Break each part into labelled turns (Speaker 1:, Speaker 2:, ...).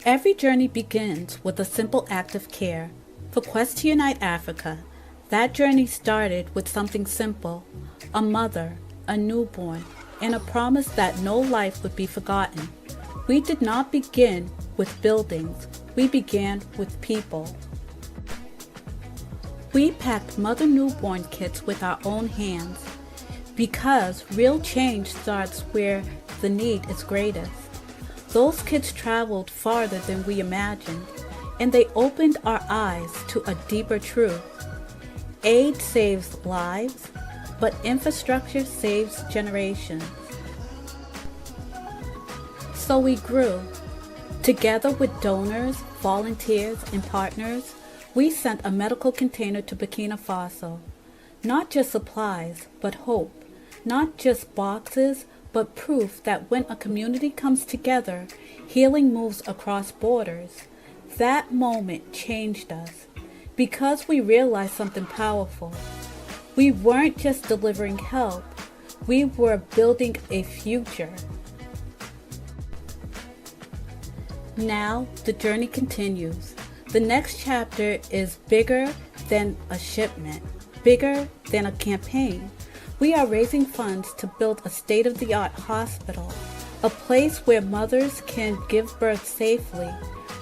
Speaker 1: Every journey begins with a simple act of care. For Quest to Unite Africa, that journey started with something simple: a mother, a newborn, and a promise that no life would be forgotten. We did not begin with buildings, we began with people. We packed mother newborn kits with our own hands because real change starts where the need is greatest. Those kids traveled farther than we imagined, and they opened our eyes to a deeper truth. Aid saves lives, but infrastructure saves generations. So we grew. Together with donors, volunteers, and partners, we sent a medical container to Burkina Faso. Not just supplies, but hope. Not just boxes, but proof that when a community comes together, healing moves across borders. That moment changed us because we realized something powerful. We weren't just delivering help, we were building a future. Now the journey continues. The next chapter is bigger than a shipment, bigger than a campaign. We are raising funds to build a state-of-the-art hospital, a place where mothers can give birth safely,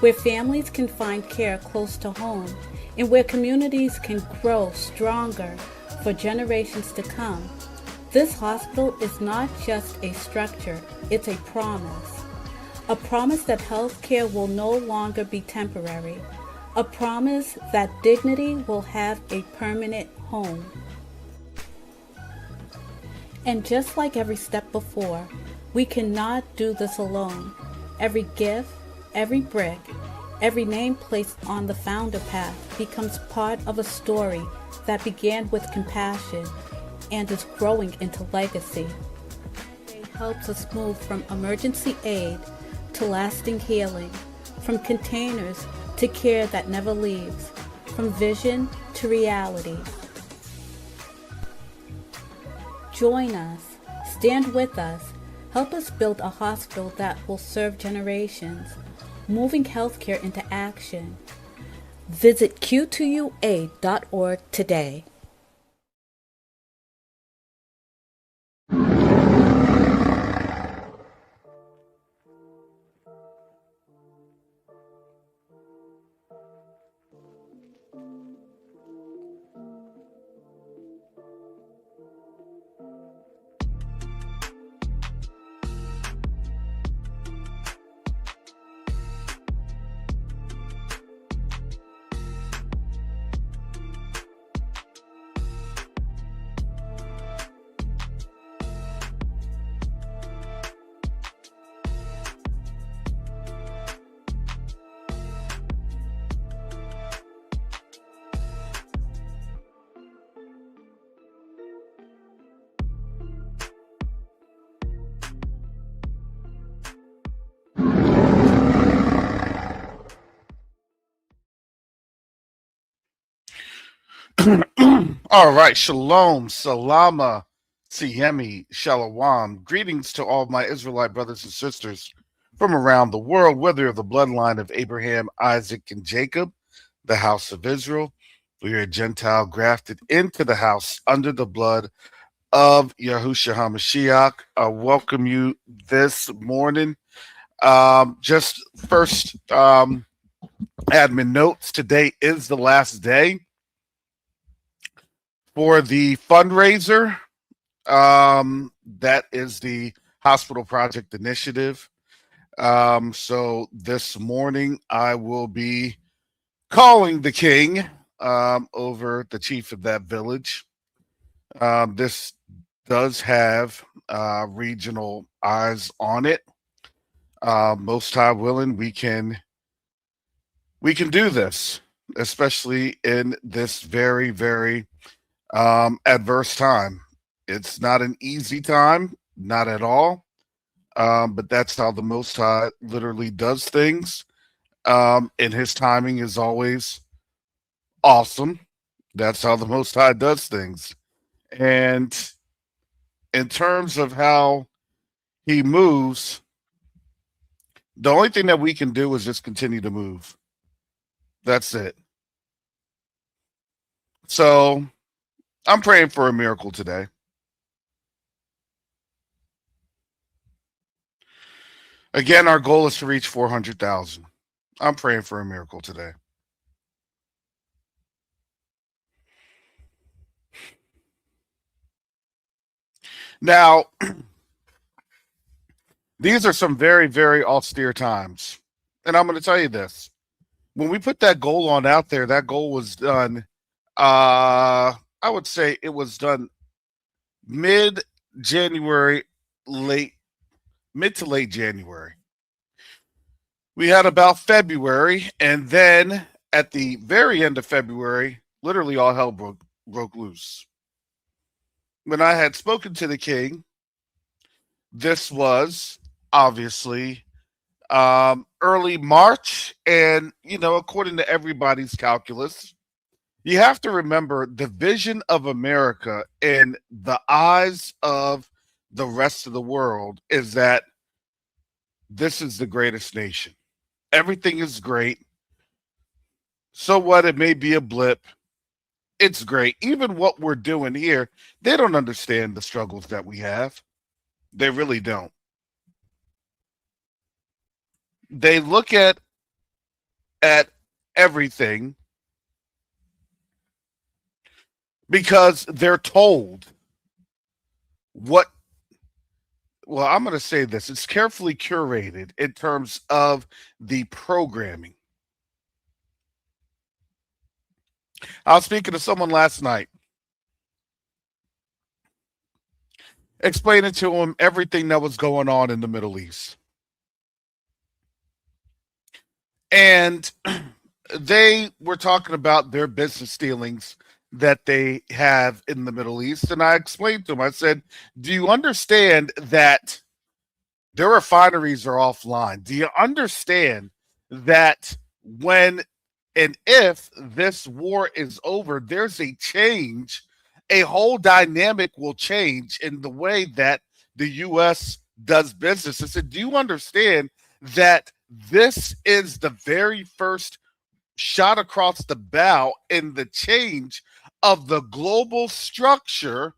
Speaker 1: where families can find care close to home, and where communities can grow stronger for generations to come. This hospital is not just a structure, it's a promise. A promise that healthcare will no longer be temporary. A promise that dignity will have a permanent home. And just like every step before, we cannot do this alone. Every gift, every brick, every name placed on the founder path becomes part of a story that began with compassion and is growing into legacy. It helps us move from emergency aid to lasting healing, from containers to care that never leaves, from vision to reality. Join us, stand with us, help us build a hospital that will serve generations, moving healthcare into action. Visit q2ua.org today.
Speaker 2: All right, shalom, salama, siyemi, shalom. Greetings to all my Israelite brothers and sisters from around the world, whether you're the bloodline of Abraham, Isaac, and Jacob, the house of Israel, or you're a Gentile grafted into the house under the blood of Yahushua HaMashiach. I welcome you this morning. Just first, admin notes. Today is the last day for the fundraiser. That is the Hospital Project Initiative. So this morning I will be calling the king over the chief of that village. This does have regional eyes on it. Most High willing, we can do this, especially in this very, very adverse time. It's not an easy time, not at all. But that's how the Most High literally does things. And his timing is always awesome. That's how the Most High does things. And in terms of how he moves, The only thing that we can do is just continue to move. That's it. So I'm praying for a miracle today. Again, our goal is to reach 400,000. I'm praying for a miracle today. Now, these are some very, very austere times. And I'm going to tell you this. When we put that goal on out there, that goal was done, I would say it was done mid January, late, mid to late January. We had about February, and then at the very end of February, literally all hell broke loose. When I had spoken to the king, this was obviously early March, and according to everybody's calculus, you have to remember the vision of America in the eyes of the rest of the world is that this is the greatest nation. Everything is great. So what? It may be a blip. It's great. Even what we're doing here, they don't understand the struggles that we have. They really don't. They look at everything because they're told what. Well, I'm going to say this. It's carefully curated in terms of the programming. I was speaking to someone last night, explaining to him everything that was going on in the Middle East. And they were talking about their business dealings that they have in the Middle East. And I explained to them, I said, do you understand that their refineries are offline? Do you understand that when and if this war is over, there's a change, a whole dynamic will change in the way that the U.S. does business? I said, do you understand that this is the very first shot across the bow in the change of the global structure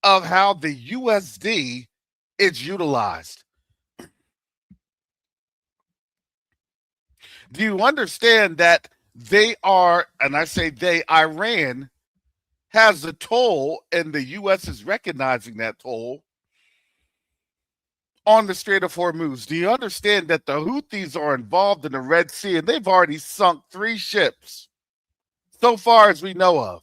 Speaker 2: of how the USD is utilized? Do you understand that they are, and I say they, Iran has a toll, and the U.S. is recognizing that toll on the Strait of Hormuz? Do you understand that the Houthis are involved in the Red Sea, and they've already sunk 3 ships so far as we know of?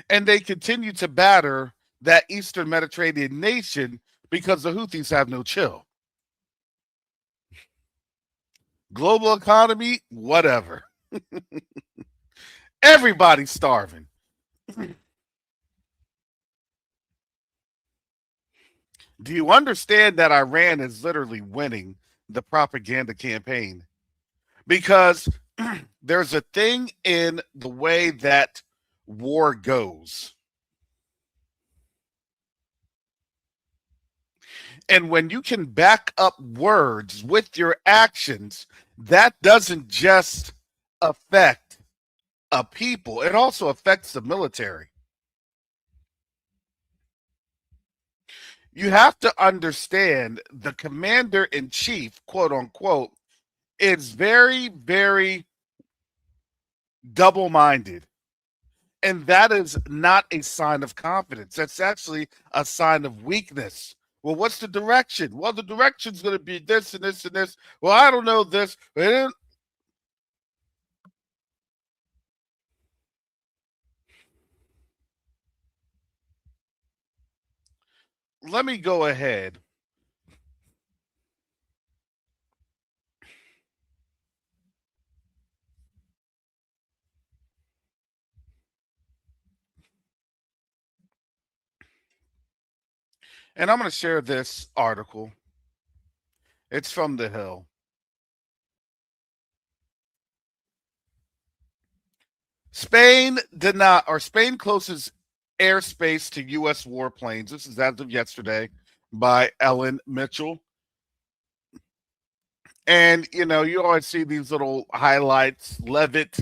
Speaker 2: And they continue to batter that Eastern Mediterranean nation because the Houthis have no chill. Global economy, whatever. Everybody's starving. Do you understand that Iran is literally winning the propaganda campaign? Because there's a thing in the way that war goes. And when you can back up words with your actions, that doesn't just affect a people, it also affects the military. You have to understand the commander in chief, quote unquote, is very, very double minded. And that is not a sign of confidence. That's actually a sign of weakness. Well, what's the direction? Well, the direction's going to be this and this and this. Well, I don't know this. Let me go ahead. And I'm going to share this article. It's from The Hill. Spain closes airspace to U.S. warplanes. This is as of yesterday. by Ellen Mitchell. And, you always see these little highlights. Levitt,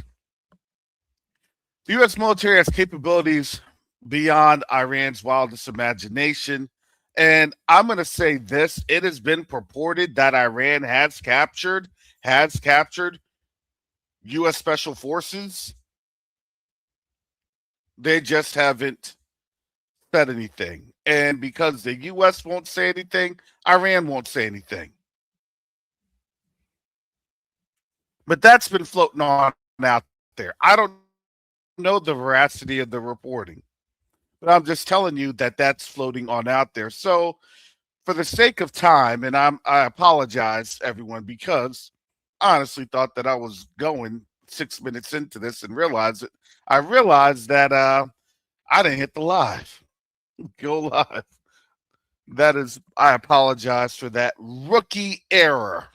Speaker 2: the U.S. military has capabilities beyond Iran's wildest imagination. And I'm going to say this, it has been purported that Iran has captured U.S. special forces. They just haven't said anything. And because the U.S. won't say anything, Iran won't say anything. But that's been floating on out there. I don't know the veracity of the reporting, but I'm just telling you that that's floating on out there. So, for the sake of time, and I apologize, everyone, because I honestly thought that I was going 6 minutes into this and I realized that I didn't hit the live. Go live. That is, I apologize for that rookie error.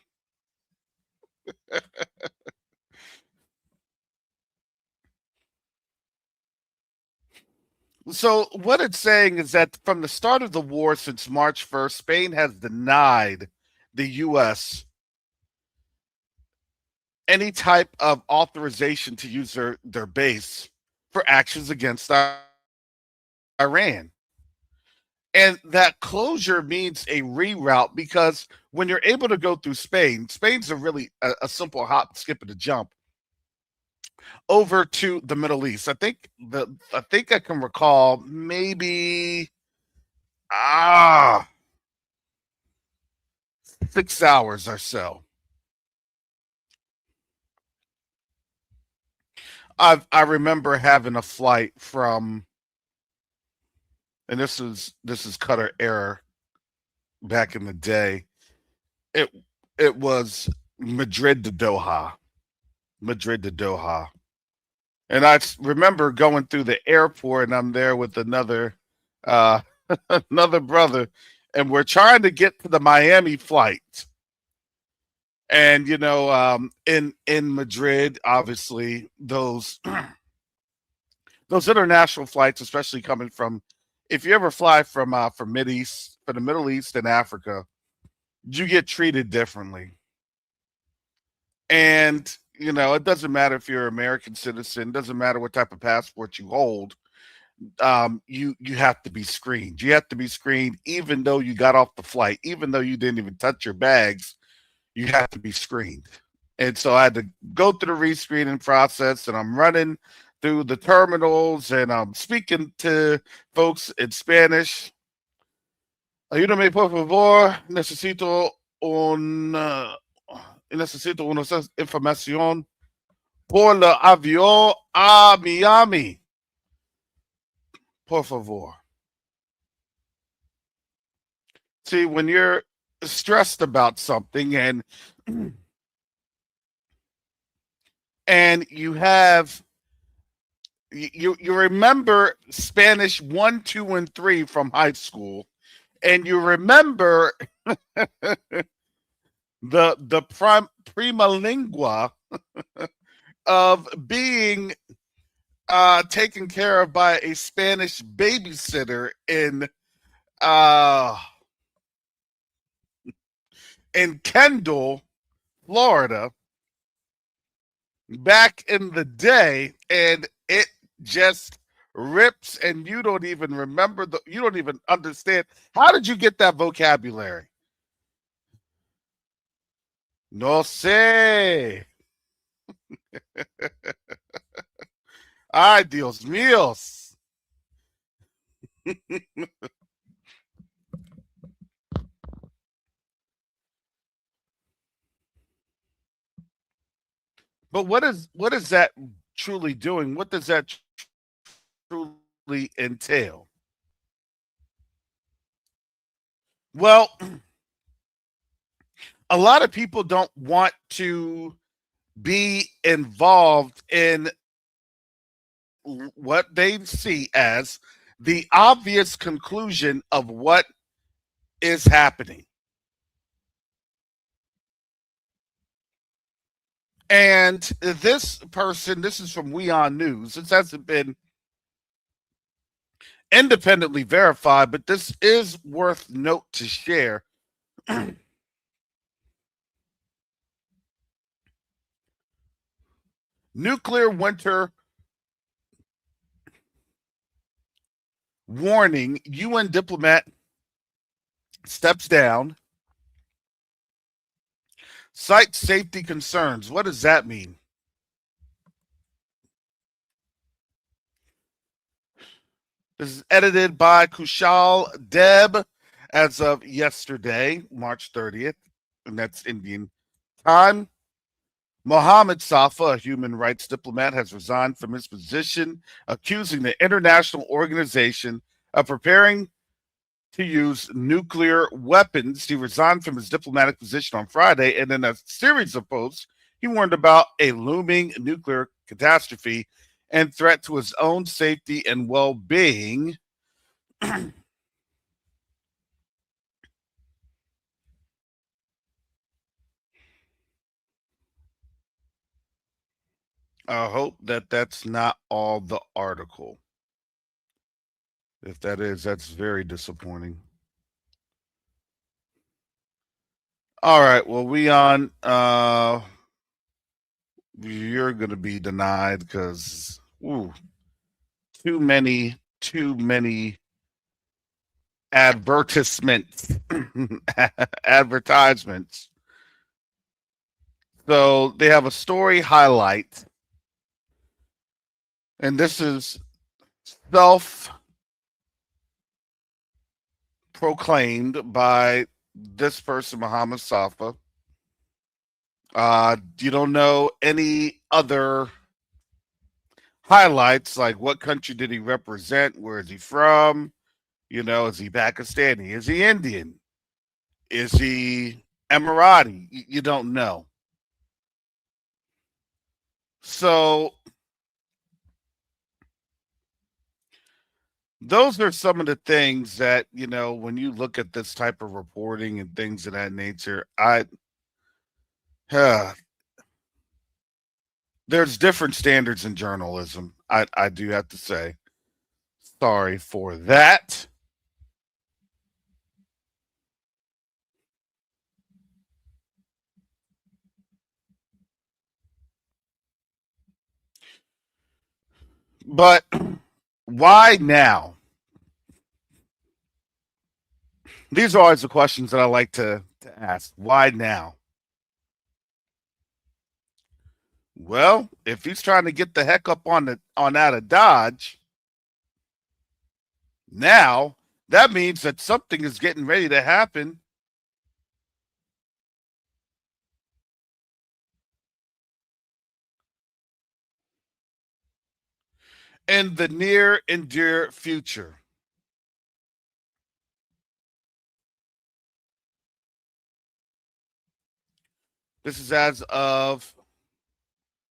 Speaker 2: So, what it's saying is that from the start of the war since March 1st, Spain has denied the U.S. any type of authorization to use their base for actions against Iran. And that closure means a reroute because when you're able to go through Spain, Spain's a simple hop, skip, and a jump over to the Middle East. I think I can recall maybe ah 6 hours or so. I remember having a flight from, and this is Qatar Air back in the day. It it was Madrid to Doha, Madrid to Doha, and remember going through the airport, and I'm there with another uh, another brother, and we're trying to get to the Miami flight. And in Madrid, obviously those international flights, especially coming from, if you ever fly from the Middle East and Africa, you get treated differently. And it doesn't matter if you're an American citizen, doesn't matter what type of passport you hold. You have to be screened. You have to be screened, even though you got off the flight, even though you didn't even touch your bags. You have to be screened. And so I had to go through the rescreening process, and I'm running through the terminals, and I'm speaking to folks in Spanish. Ayúdame, por favor. Necesito una información por el avión a Miami. Por favor. See, when you're stressed about something and you remember Spanish 1, 2, and 3 from high school, and you remember the prima lingua of being taken care of by a Spanish babysitter uh, in Kendall, Florida, back in the day, and it just rips, and you don't even remember you don't even understand. How did you get that vocabulary? No sé. Ay, Dios míos. But what is that truly doing? What does that truly entail? Well, a lot of people don't want to be involved in what they see as the obvious conclusion of what is happening. And this person, this is from We On News. This hasn't been independently verified, but this is worth note to share. Nuclear winter warning. UN diplomat steps down. Site safety concerns. What does that mean? This is edited by Kushal Deb as of yesterday, March 30th, and that's Indian time. Mohammed Safa, a human rights diplomat, has resigned from his position, accusing the international organization of preparing to use nuclear weapons. He resigned from his diplomatic position on Friday, and in a series of posts, he warned about a looming nuclear catastrophe and threat to his own safety and well-being. I hope that that's not all the article. If that is, that's very disappointing. All right, well, we on you're gonna be denied because too many advertisements. Advertisements. So they have a story highlight, and this is self proclaimed by this person, Muhammad Safa. You don't know any other highlights, like what country did he represent? Where is he from? Is he Pakistani? Is he Indian? Is he Emirati? You don't know. So those are some of the things that, when you look at this type of reporting and things of that nature, there's different standards in journalism. I do have to say, sorry for that. But why now? These are always the questions that I like to ask. Why now? Well, if he's trying to get the heck up on out of Dodge, now that means that something is getting ready to happen. In the near and dear future. This is as of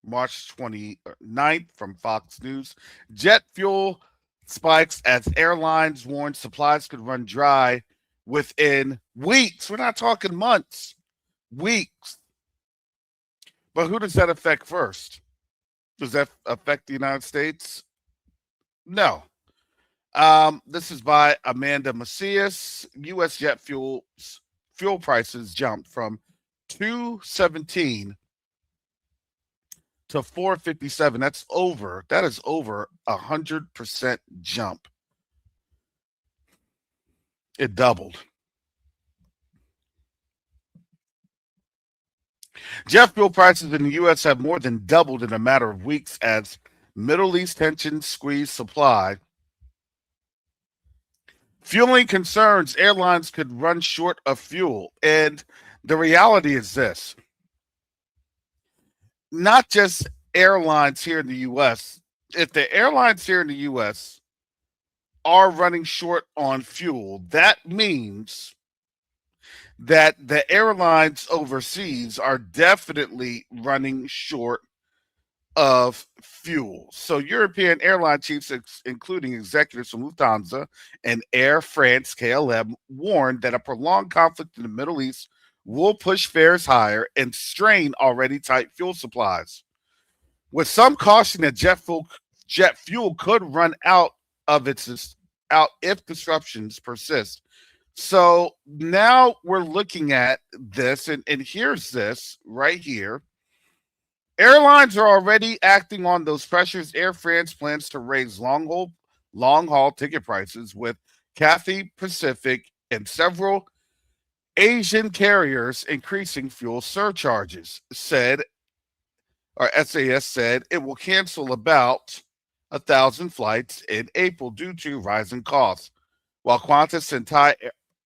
Speaker 2: March 29th from Fox News. Jet fuel spikes as airlines warn supplies could run dry within weeks. We're not talking months, weeks. But who does that affect first? Does that affect the United States? No. This is by Amanda Macias. U.S. jet fuel prices jumped from 217 to 457. That is over 100% jump. It doubled. Jet fuel prices in the U.S. have more than doubled in a matter of weeks as Middle East tensions squeeze supply. Fueling concerns airlines could run short of fuel. And the reality is this: not just airlines here in the U.S. If the airlines here in the U.S. are running short on fuel, that means that the airlines overseas are definitely running short of fuel. So European airline chiefs, including executives from Lufthansa and Air France KLM, warned that a prolonged conflict in the Middle East will push fares higher and strain already tight fuel supplies. With some caution that jet fuel could run out of its out if disruptions persist. So now we're looking at this, and here's this right here. Airlines are already acting on those pressures. Air France plans to raise long haul ticket prices with Cathay Pacific and several Asian carriers increasing fuel surcharges. SAS said it will cancel about 1,000 flights in April due to rising costs, while Qantas and Thai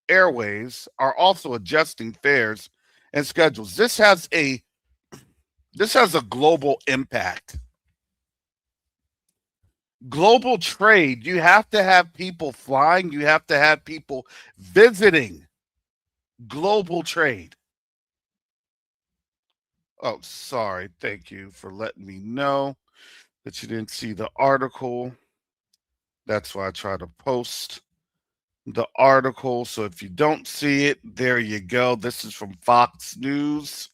Speaker 2: Airways are also adjusting fares and schedules. This has a global impact. Global trade, you have to have people flying, you have to have people visiting. Global trade. Oh, sorry. Thank you for letting me know that you didn't see the article. That's why I try to post the article. So if you don't see it, there you go. This is from Fox News.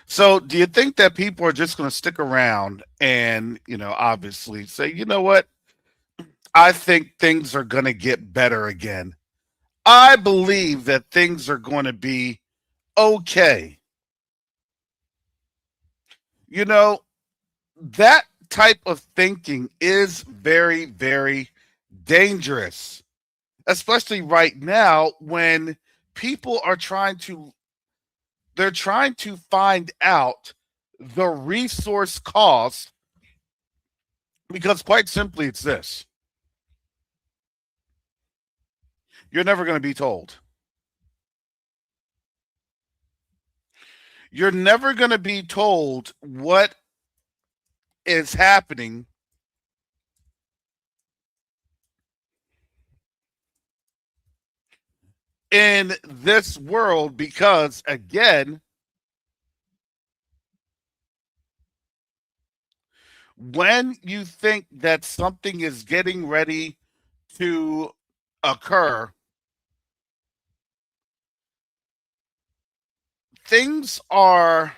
Speaker 2: So do you think that people are just going to stick around and, obviously say, you know what? I think things are going to get better again. I believe that things are going to be okay. You know, that type of thinking is very, very dangerous, especially right now when people are trying to find out the resource cost, because quite simply it's this: you're never going to be told. You're never going to be told what is happening in this world, because, again, when you think that something is getting ready to occur, things are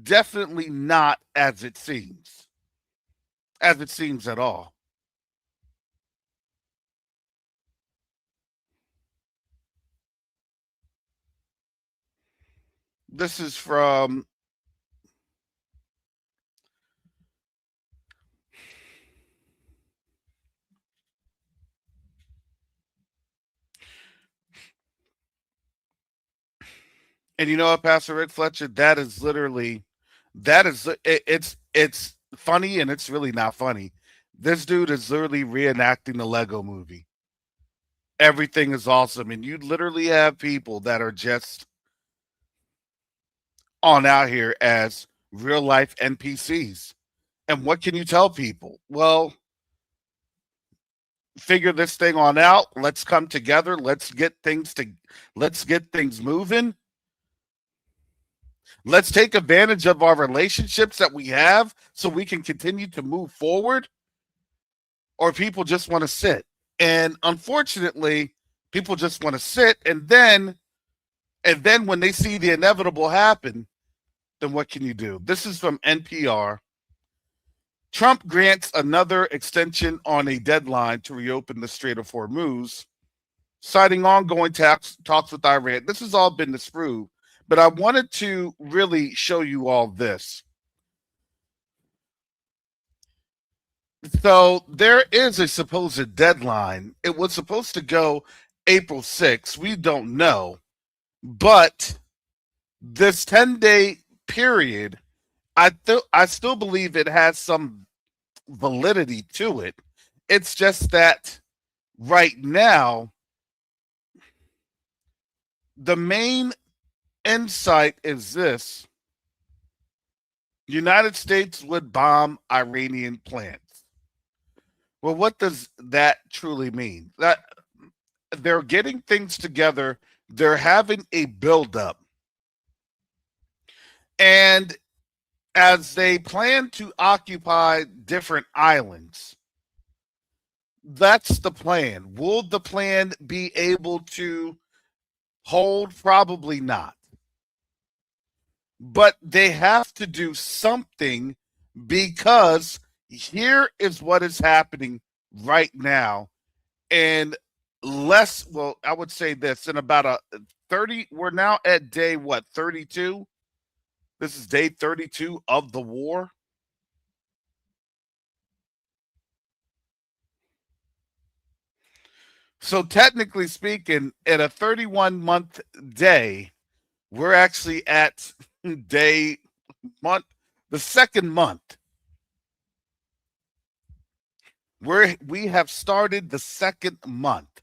Speaker 2: definitely not as it seems at all. This is from, and you know what, Pastor Rick Fletcher, it's funny, and it's really not funny. This dude is literally reenacting the Lego movie. Everything is awesome, and you literally have people that are just on out here as real life NPCs. And what can you tell people? Well, figure this thing on out. Let's come together. Let's get things moving. Let's take advantage of our relationships that we have so we can continue to move forward. Or people just want to sit. And unfortunately, people just want to sit, and then when they see the inevitable happen, then what can you do? This is from NPR. Trump grants another extension on a deadline to reopen the Strait of Hormuz, citing ongoing talks with Iran. This has all been disproved, but I wanted to really show you all this. So there is a supposed deadline. It was supposed to go April 6th. We don't know. But this 10-day period, I still believe it has some validity to it. It's just that right now, the main insight is this: United States would bomb Iranian plants. Well, what does that truly mean? That they're getting things together, they're having a buildup, and as they plan to occupy different islands, that's the plan. Will the plan be able to hold? Probably not. But they have to do something, because Here is what is happening right now. And well, I would say this in about a 30, we're now at day what, 32? This is day 32 of the war. So technically speaking, at a 31-month day, we're actually at day month, the second month. We have started the second month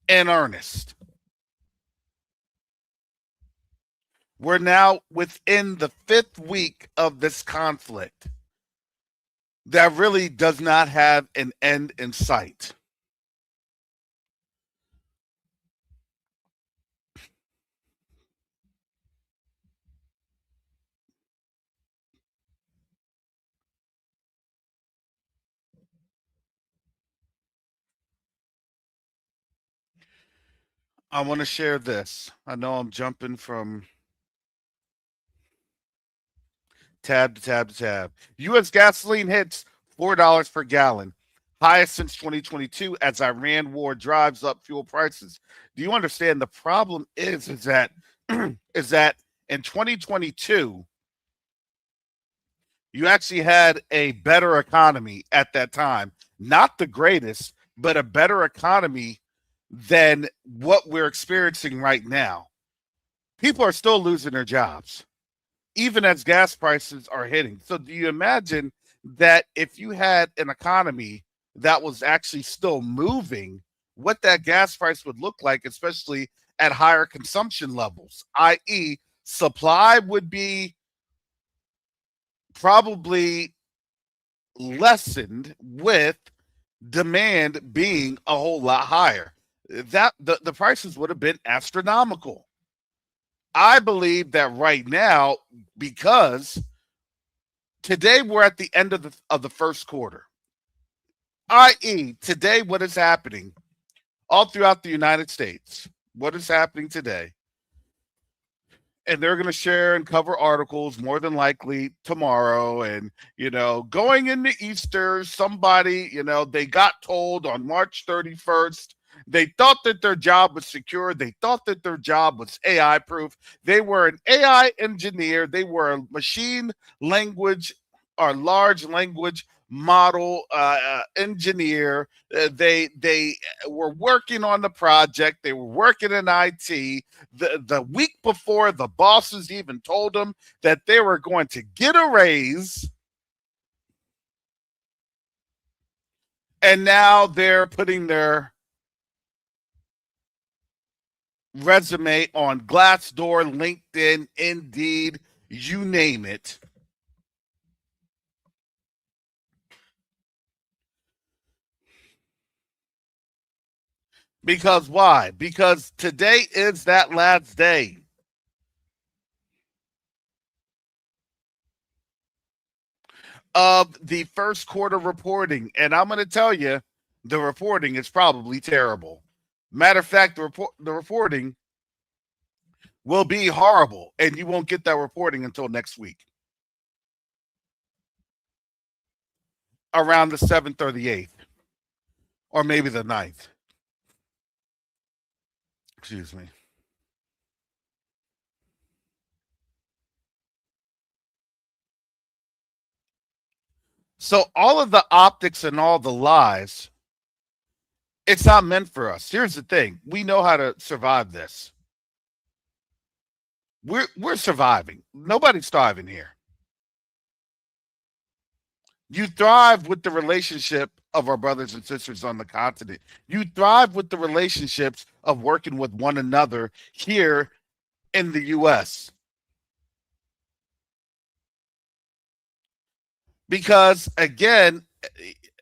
Speaker 2: in earnest. We're now within the fifth week of this conflict that really does not have an end in sight. I want to share this. I know I'm jumping from tab to tab to tab. U.S. gasoline hits $4 per gallon, highest since 2022 as Iran war drives up fuel prices. Do you understand? The problem is that is that in 2022 you actually had a better economy at that time, not the greatest, but a better economy than what we're experiencing right now. People are still losing their jobs even as gas prices are hitting. So do you imagine that if you had an economy that was actually still moving, what that gas price would look like, especially at higher consumption levels, i.e., supply would be probably lessened with demand being a whole lot higher. That the prices would have been astronomical. I believe that right now, because today we're at the end of the first quarter, i.e., today what is happening all throughout the United States, what is happening today, and they're going to share and cover articles more than likely tomorrow. And, going into Easter, somebody, they got told on March 31st, they thought that their job was secure. They thought that their job was AI proof. They were an AI engineer. They were a machine language or large language model engineer. They were working on the project. They were working in IT. The week before, the bosses even told them that they were going to get a raise, and now they're putting their resume on Glassdoor, LinkedIn, Indeed, you name it. Because why? Because today is that last day of the first quarter reporting. And I'm going to tell you, the reporting is probably terrible. Matter of fact, the reporting will be horrible, and you won't get that reporting until next week, around the 7th or the 8th, or maybe the 9th. Excuse me. So all of the optics and all the lies, it's not meant for us. Here's the thing. We know how to survive this. We're surviving. Nobody's starving here. You thrive with the relationship of our brothers and sisters on the continent. You thrive with the relationships of working with one another here in the US. Because again,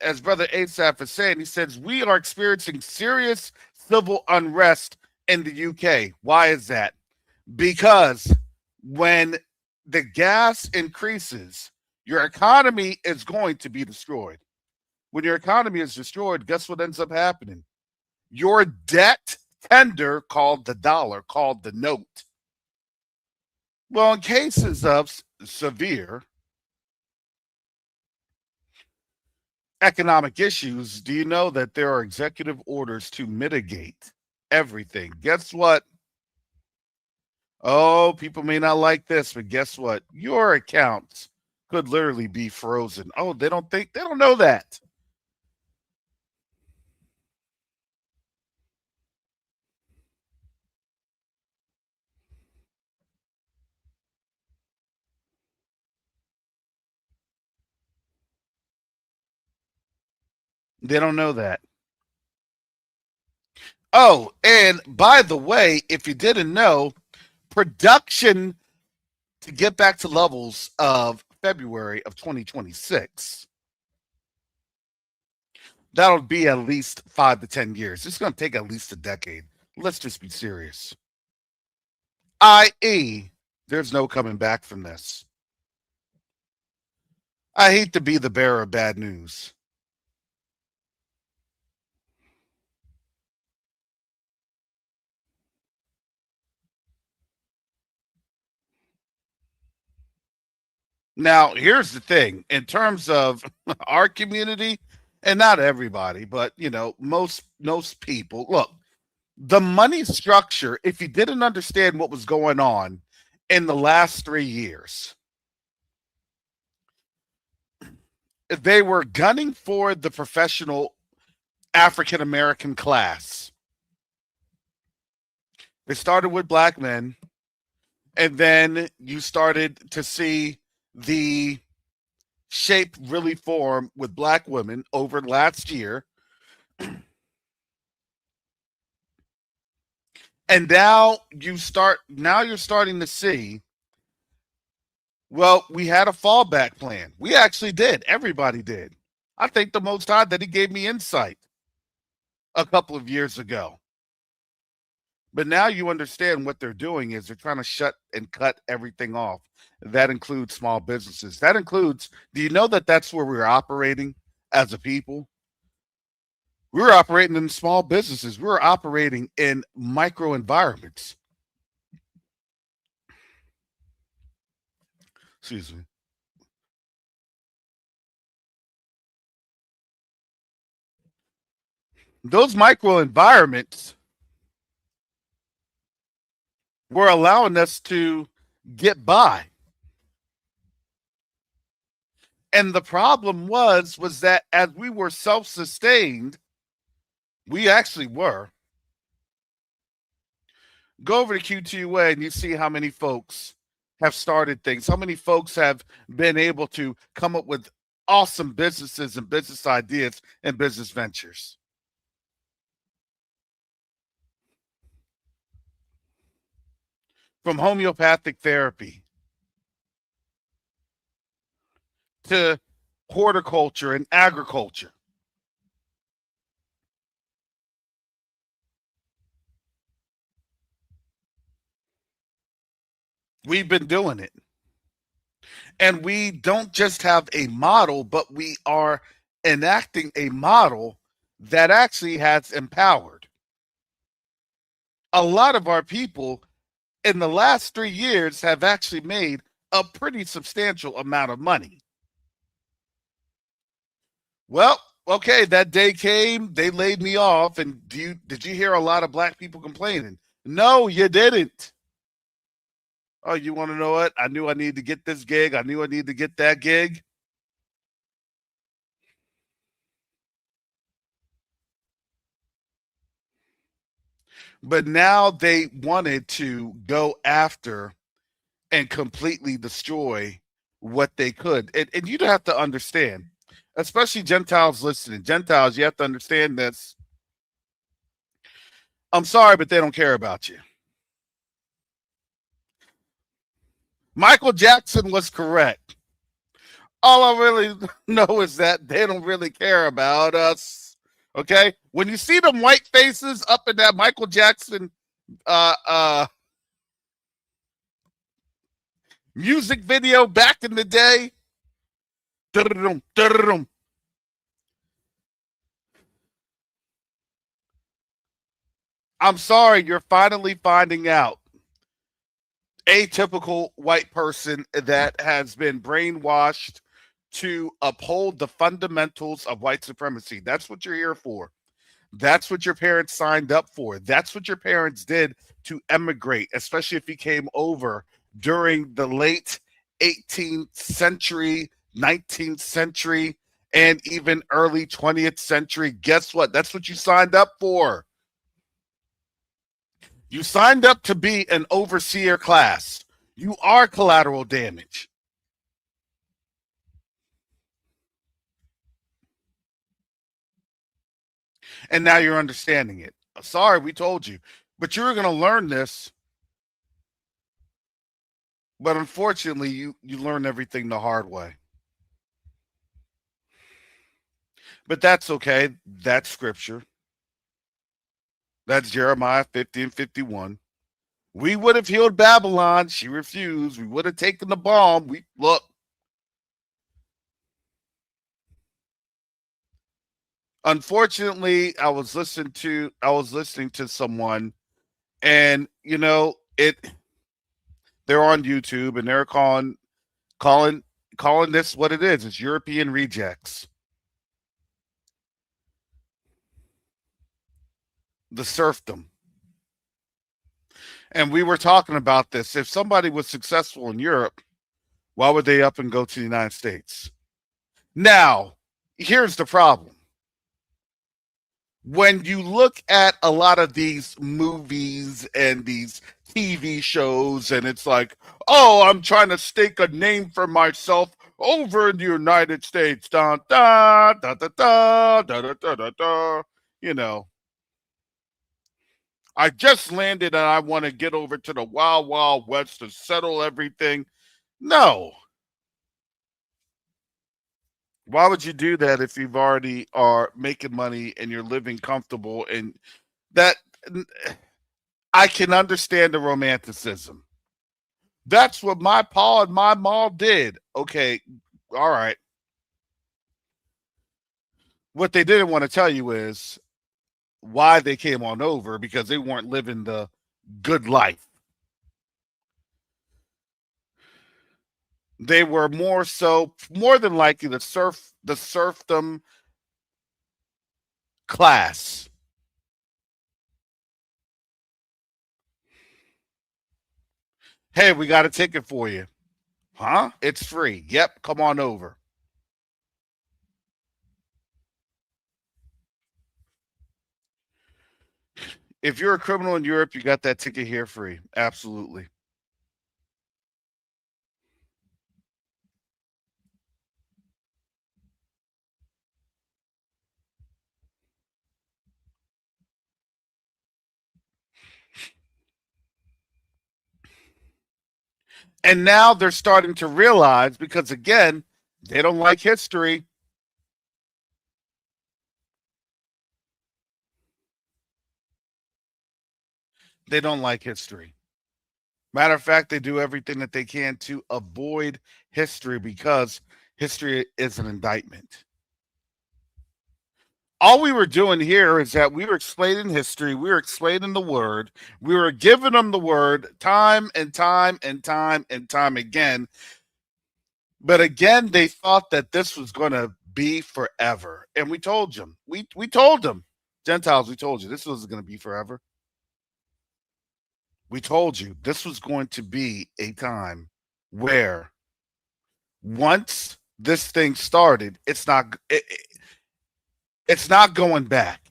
Speaker 2: as Brother Asaph is saying, he says, we are experiencing serious civil unrest in the UK. Why is that? Because when the gas increases, your economy is going to be destroyed. When your economy is destroyed, guess what ends up happening? Your debt tender, called the dollar, called the note. Well, in cases of severe economic issues, do you know that there are executive orders to mitigate everything? Guess what? Oh, people may not like this, but guess what? Your accounts could literally be frozen. Oh, they don't know that. They don't know that. Oh, and by the way, if you didn't know, production to get back to levels of February of 2026, that'll be at least 5 to 10 years. It's going to take at least a decade. Let's just be serious. I.e., there's no coming back from this. I hate to be the bearer of bad news. Now, here's the thing in terms of our community, and not everybody, but most people, look, the money structure, if you didn't understand what was going on in the last 3 years, they were gunning for the professional African American class. They started with black men, and then you started to see the shape really form with black women over last year. And now you're starting to see, well, we had a fallback plan. We actually did. Everybody did. I thank the Most High that he gave me insight a couple of years ago. But now you understand what they're doing is they're trying to shut and cut everything off. That includes small businesses. That includes, do you know that that's where we're operating as a people? We're operating in small businesses. We're operating in micro environments. Excuse me. Those micro environments were allowing us to get by. And the problem was that as we were self-sustained, we actually were. Go over to QTUA and you see how many folks have started things, how many folks have been able to come up with awesome businesses and business ideas and business ventures. From homeopathic therapy to horticulture and agriculture. We've been doing it. And we don't just have a model, but we are enacting a model that actually has empowered a lot of our people in the last 3 years have actually made a pretty substantial amount of money. Well, okay, that day came, they laid me off, and did you hear a lot of black people complaining? No, you didn't. Oh, you want to know what? I knew I needed to get this gig. I knew I needed to get that gig. But now they wanted to go after and completely destroy what they could. And you have to understand, especially Gentiles listening. Gentiles, you have to understand this. I'm sorry, but they don't care about you. Michael Jackson was correct. All I really know is that they don't really care about us. Okay? When you see them white faces up in that Michael Jackson music video back in the day, I'm sorry, you're finally finding out. A typical white person that has been brainwashed to uphold the fundamentals of white supremacy. That's what you're here for. That's what your parents signed up for. That's what your parents did to emigrate, especially if you came over during the late 18th century, 19th century, and even early 20th century. Guess what? That's what you signed up for. You signed up to be an overseer class. You are collateral damage. And now you're understanding it. Sorry, we told you. But you were going to learn this. But unfortunately, you learn everything the hard way. But that's okay. That's scripture. That's Jeremiah 50 and 51. We would have healed Babylon. She refused. We would have taken the bomb. We look. Unfortunately, I was listening to someone, and they're on YouTube, and they're calling calling this what it is. It's European rejects. The serfdom. And we were talking about this. If somebody was successful in Europe, why would they up and go to the United States? Now, here's the problem. When you look at a lot of these movies and these TV shows, and it's like, oh, I'm trying to stake a name for myself over in the United States. Da, da, da, da, da, da, da, da, da, da. You know, I just landed and I want to get over to the Wild Wild West to settle everything. No. Why would you do that if you've already are making money and you're living comfortable? And that I can understand the romanticism. That's what my pa and my mom did. Okay, all right. What they didn't want to tell you is why they came on over, because they weren't living the good life. They were more than likely the serfdom class. Hey, we got a ticket for you. Huh? It's free. Yep, come on over. If you're a criminal in Europe, you got that ticket here free. Absolutely. And now they're starting to realize, because again, they don't like history. They don't like history. Matter of fact, they do everything that they can to avoid history, because history is an indictment. All we were doing here is that we were explaining history, we were explaining the word, we were giving them the word time and time and time and time again. But again, they thought that this was going to be forever. And we told them, we told them, Gentiles, we told you this was going to be forever. We told you this was going to be a time where once this thing started, it's not going back.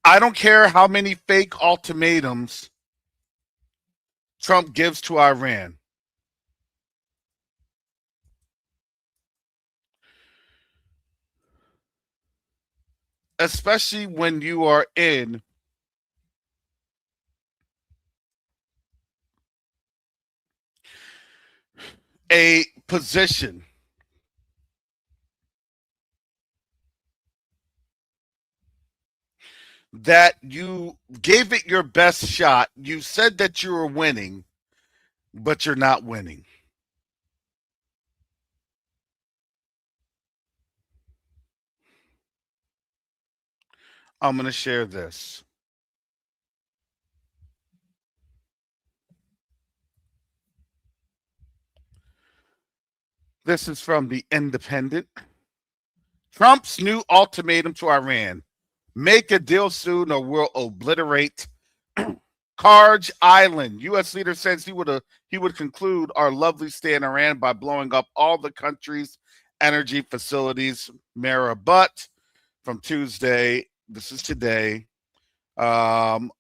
Speaker 2: I don't care how many fake ultimatums Trump gives to Iran. Especially when you are in a position that you gave it your best shot. You said that you were winning, but you're not winning. I'm going to share this. This is from the Independent. Trump's new ultimatum to Iran: make a deal soon or we'll obliterate Karj Island. U.S. leader says he would conclude our lovely stay in Iran by blowing up all the country's energy facilities. Mara Butt from Tuesday. This is today, March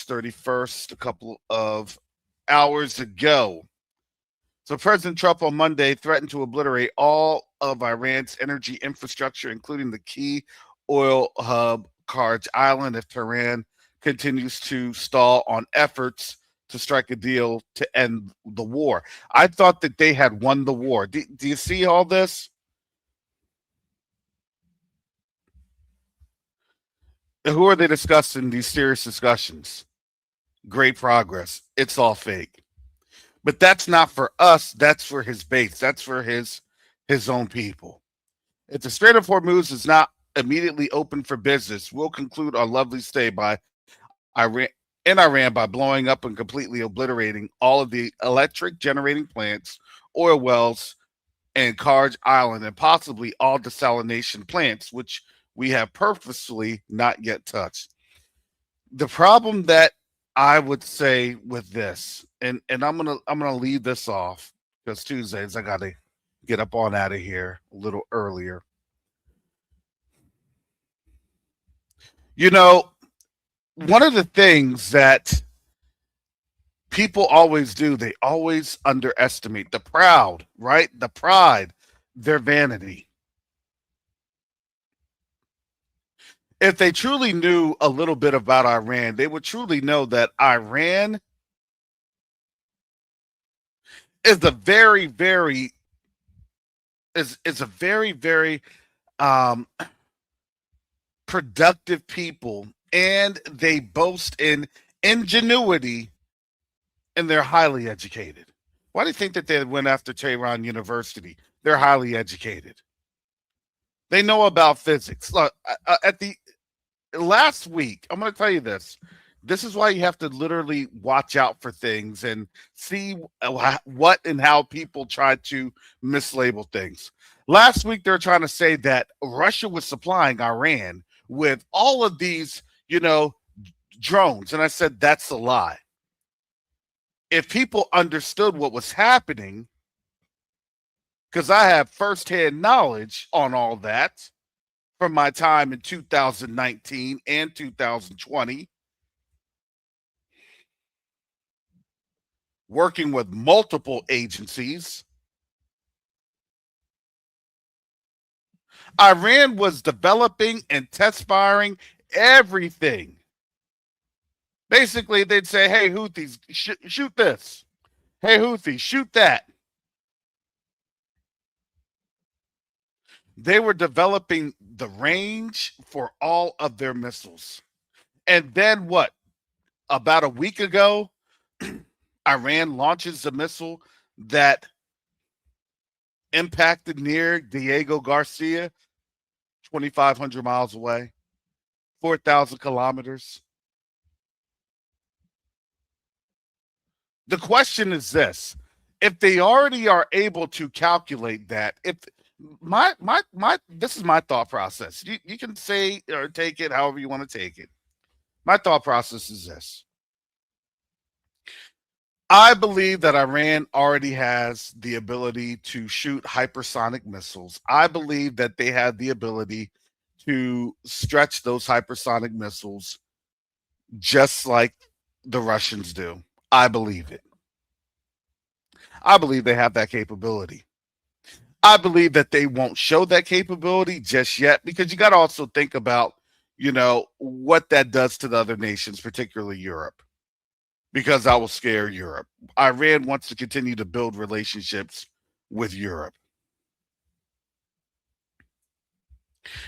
Speaker 2: 31st, a couple of hours ago. So President Trump on Monday threatened to obliterate all of Iran's energy infrastructure, including the key oil hub Karj Island, if Tehran continues to stall on efforts to strike a deal to end the war. I thought that they had won the war. Do you see all this? Who are they discussing these serious discussions? Great progress. It's all fake. But that's not for us. That's for his base. That's for his own people. If the Strait of Hormuz is not immediately open for business, we'll conclude our lovely stay in Iran by blowing up and completely obliterating all of the electric generating plants, oil wells, and Karj Island, and possibly all desalination plants, which we have purposefully not yet touched. The problem that I would say with this, and I'm gonna leave this off because Tuesdays I gotta get up on out of here a little earlier. You know, one of the things that people always do, they always underestimate the proud, right? The pride, their vanity. If they truly knew a little bit about Iran, they would truly know that Iran is a very, very is a very, very um, productive people, and they boast in ingenuity, and they're highly educated. Why do you think that they went after Tehran University? They're highly educated. They know about physics. Look, at the last week, I'm going to tell you this. This is why you have to literally watch out for things and see what and how people try to mislabel things. Last week, they're trying to say that Russia was supplying Iran with all of these, drones. And I said, that's a lie. If people understood what was happening, because I have firsthand knowledge on all that from my time in 2019 and 2020, working with multiple agencies. Iran was developing and test firing everything. Basically, they'd say, hey, Houthis, shoot this. Hey, Houthis, shoot that. They were developing the range for all of their missiles. And then what? About a week ago, Iran launches a missile that impacted near Diego Garcia, 2,500 miles away, 4,000 kilometers. The question is this: if they already are able to calculate that, if my this is my thought process. You can say or take it however you want to take it. My thought process is this: I believe that Iran already has the ability to shoot hypersonic missiles. I believe that they have the ability to stretch those hypersonic missiles just like the Russians do. I believe it. I believe they have that capability. I believe that they won't show that capability just yet because you got to also think about, what that does to the other nations, particularly Europe, because I will scare Europe. Iran wants to continue to build relationships with Europe.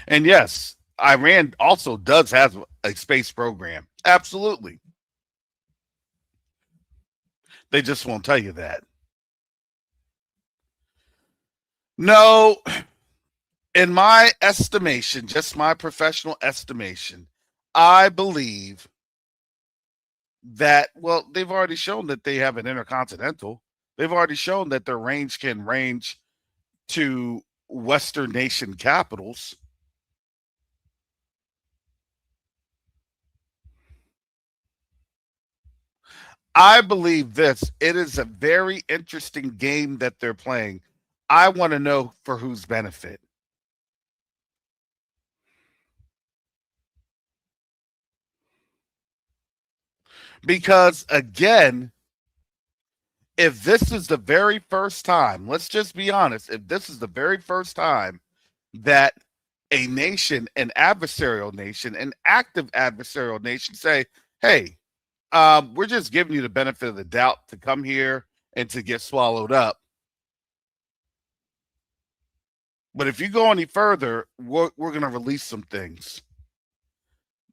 Speaker 2: And yes, Iran also does have a space program. Absolutely. They just won't tell you that. No, in my estimation, just my professional estimation, I believe that, well, they've already shown that they have an intercontinental. They've already shown that their range can range to Western nation capitals. I believe this. It is a very interesting game that they're playing. I want to know for whose benefit. Because again, if this is the very first time, let's just be honest, if this is the very first time that a nation, an adversarial nation, an active adversarial nation say, hey, we're just giving you the benefit of the doubt to come here and to get swallowed up. But if you go any further, we're going to release some things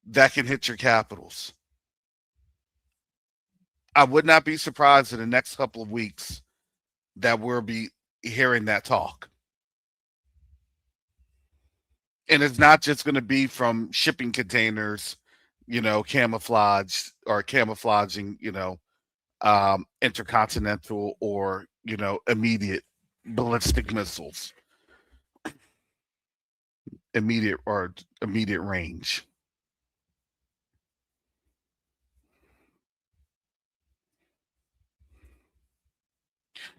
Speaker 2: that can hit your capitals. I would not be surprised in the next couple of weeks that we'll be hearing that talk. And it's not just going to be from shipping containers, camouflage or camouflaging, intercontinental or, immediate ballistic missiles, immediate range.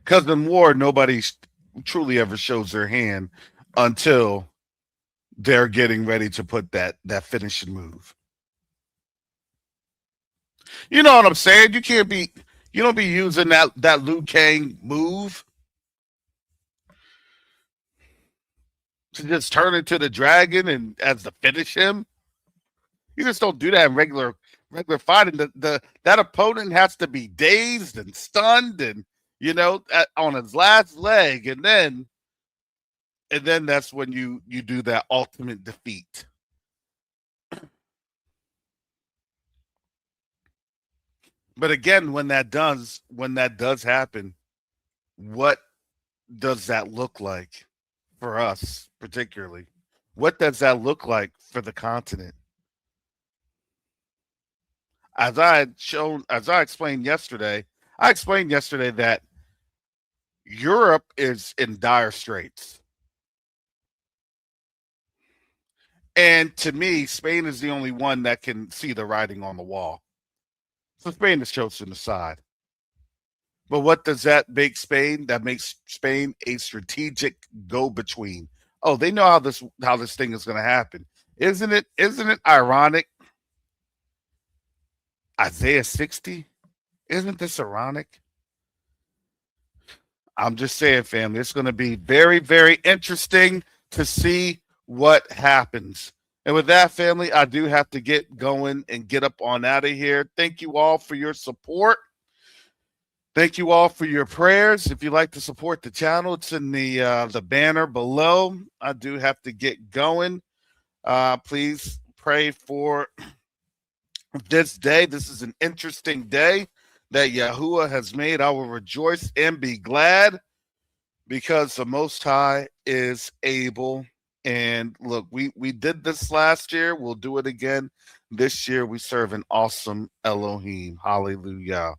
Speaker 2: Because in war, nobody truly ever shows their hand until they're getting ready to put that finishing move. You know what I'm saying? You don't be using that Liu Kang move to just turn into the dragon and as to finish him. You just don't do that in regular fighting. That opponent has to be dazed and stunned and on his last leg, and then that's when you do that ultimate defeat. But again, when that does happen, what does that look like for us particularly? What does that look like for the continent? As I explained yesterday, that Europe is in dire straits. And to me, Spain is the only one that can see the writing on the wall. So Spain is chosen aside. But what does that make Spain? That makes Spain a strategic go-between. Oh, they know how this thing is going to happen. Isn't it ironic? Isaiah 60? Isn't this ironic? I'm just saying, family, it's going to be very, very interesting to see what happens. And with that, family, I do have to get going and get up on out of here. Thank you all for your support. Thank you all for your prayers. If you'd like to support the channel, it's in the banner below. I do have to get going. Please pray for this day. This is an interesting day that Yahuwah has made. I will rejoice and be glad because the Most High is able. And look, we did this last year. We'll do it again this year. We serve an awesome Elohim. Hallelujah.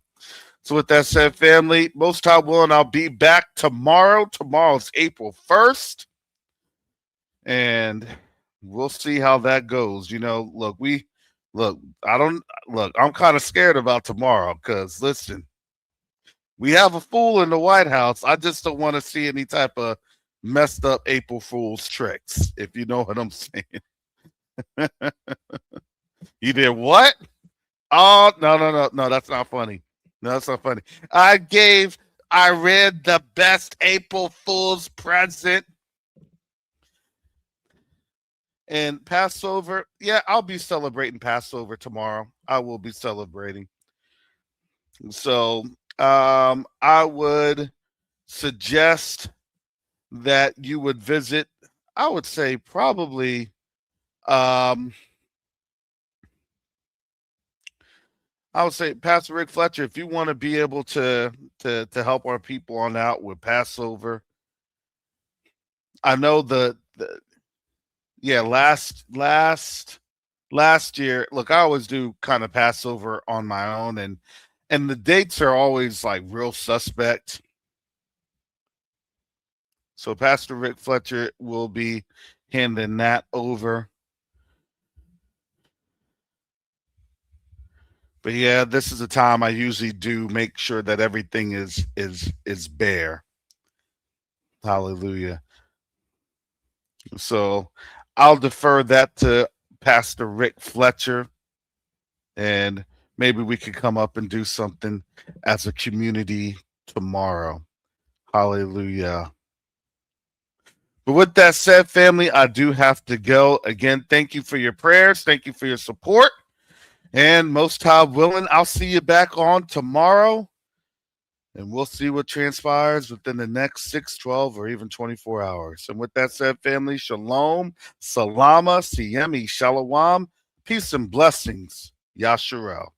Speaker 2: So with that said, family, Most High willing, I'll be back tomorrow. Tomorrow's April 1st. And we'll see how that goes. I'm kind of scared about tomorrow because listen, we have a fool in the White House. I just don't want to see any type of messed up April Fool's tricks, if you know what I'm saying. You did what? Oh, no, that's not funny. No, that's not funny. I read the best April Fool's present. And Passover, yeah, I'll be celebrating Passover tomorrow. I will be celebrating. So I would suggest that you would visit, I would say probably I would say Pastor Rick Fletcher, if you want to be able to help our people on out with Passover. I know last year, look, I always do kind of Passover on my own, and the dates are always like real suspect. So Pastor Rick Fletcher will be handing that over. But yeah, this is a time I usually do make sure that everything is bare. Hallelujah. So I'll defer that to Pastor Rick Fletcher, and maybe we could come up and do something as a community tomorrow. Hallelujah. But with that said, family, I do have to go. Again, thank you for your prayers. Thank you for your support. And most high willing, I'll see you back on tomorrow. And we'll see what transpires within the next 6, 12, or even 24 hours. And with that said, family, shalom, salama, siyemi, shalom, peace and blessings. Yasharel.